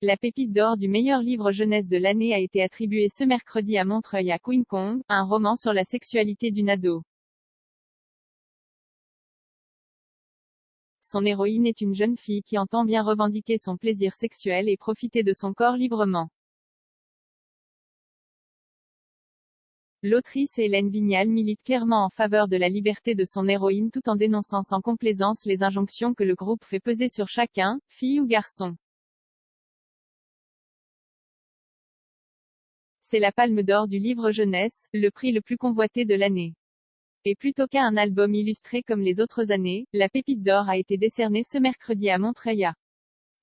La pépite d'or du meilleur livre jeunesse de l'année a été attribuée ce mercredi à Montreuil à Queen Kong, un roman sur la sexualité d'une ado. Son héroïne est une jeune fille qui entend bien revendiquer son plaisir sexuel et profiter de son corps librement. L'autrice Hélène Vignal milite clairement en faveur de la liberté de son héroïne tout en dénonçant sans complaisance les injonctions que le groupe fait peser sur chacun, fille ou garçon. C'est la Palme d'or du livre jeunesse, le prix le plus convoité de l'année. Et plutôt qu'à un album illustré comme les autres années, la pépite d'or a été décernée ce mercredi à Montreuil à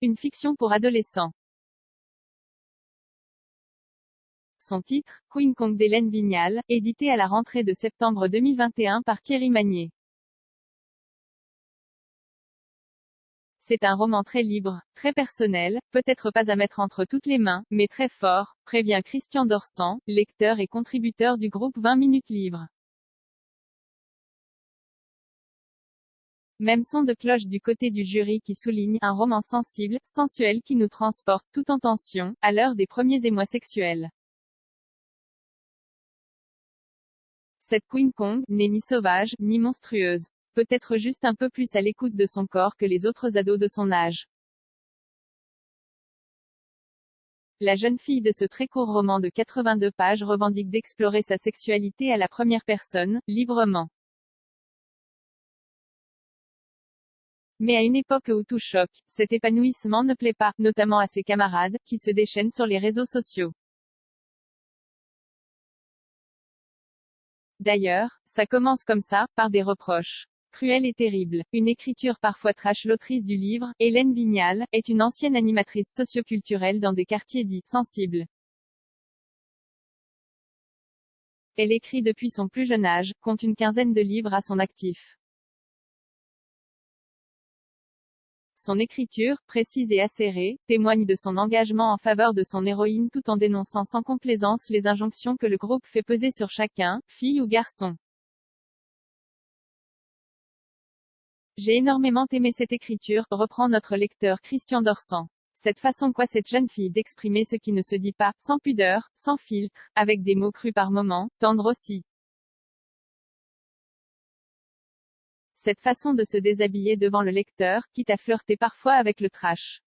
une fiction pour adolescents. Son titre, Queen Kong d'Hélène Vignal, édité à la rentrée de septembre 2021 par Thierry Magnier. C'est un roman très libre, très personnel, peut-être pas à mettre entre toutes les mains, mais très fort, prévient Christian Dorsan, lecteur et contributeur du groupe 20 minutes livres. Même son de cloche du côté du jury qui souligne un roman sensible, sensuel qui nous transporte tout en tension, à l'heure des premiers émois sexuels. Cette Queen Kong n'est ni sauvage, ni monstrueuse. Peut-être juste un peu plus à l'écoute de son corps que les autres ados de son âge. La jeune fille de ce très court roman de 82 pages revendique d'explorer sa sexualité à la première personne, librement. Mais à une époque où tout choque, cet épanouissement ne plaît pas, notamment à ses camarades, qui se déchaînent sur les réseaux sociaux. D'ailleurs, ça commence comme ça, par des reproches cruels et terribles. Une écriture parfois trash. L'autrice du livre, Hélène Vignal, est une ancienne animatrice socioculturelle dans des quartiers dits sensibles. Elle écrit depuis son plus jeune âge, compte une quinzaine de livres à son actif. Son écriture, précise et acérée, témoigne de son engagement en faveur de son héroïne tout en dénonçant sans complaisance les injonctions que le groupe fait peser sur chacun, fille ou garçon. J'ai énormément aimé cette écriture, reprend notre lecteur Christian Dorsan. Cette façon qu'a cette jeune fille d'exprimer ce qui ne se dit pas, sans pudeur, sans filtre, avec des mots crus par moments, tendres aussi. Cette façon de se déshabiller devant le lecteur, quitte à flirter parfois avec le trash.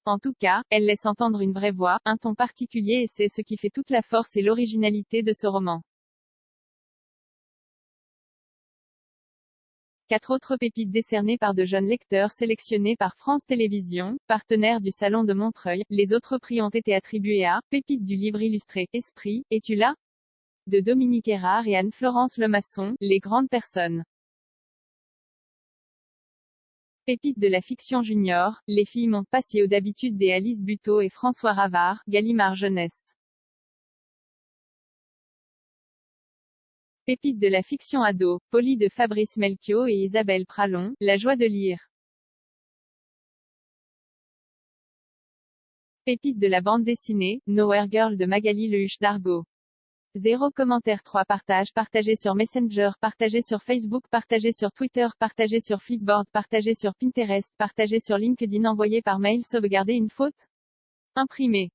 En tout cas, elle laisse entendre une vraie voix, un ton particulier et c'est ce qui fait toute la force et l'originalité de ce roman. 4 autres pépites décernées par de jeunes lecteurs sélectionnés par France Télévisions, partenaire du Salon de Montreuil. Les autres prix ont été attribués à Pépite du livre illustré Esprit, Es-tu là? De Dominique Erard et Anne-Florence Lemasson, Les grandes personnes. Pépite de la fiction junior, Les filles montent pas si haut d'habitude des Alice Buteau et François Ravard, Gallimard Jeunesse. Pépite de la fiction ado, Polly de Fabrice Melchior et Isabelle Pralon, La joie de lire. Pépite de la bande dessinée, Nowhere Girl de Magali Lehuche d'Argo. 0 commentaire 3 partages partagé sur Messenger, partagé sur Facebook, partagé sur Twitter, partagé sur Flipboard, partagé sur Pinterest, partagé sur LinkedIn, envoyé par mail, sauvegarder une faute? Imprimé.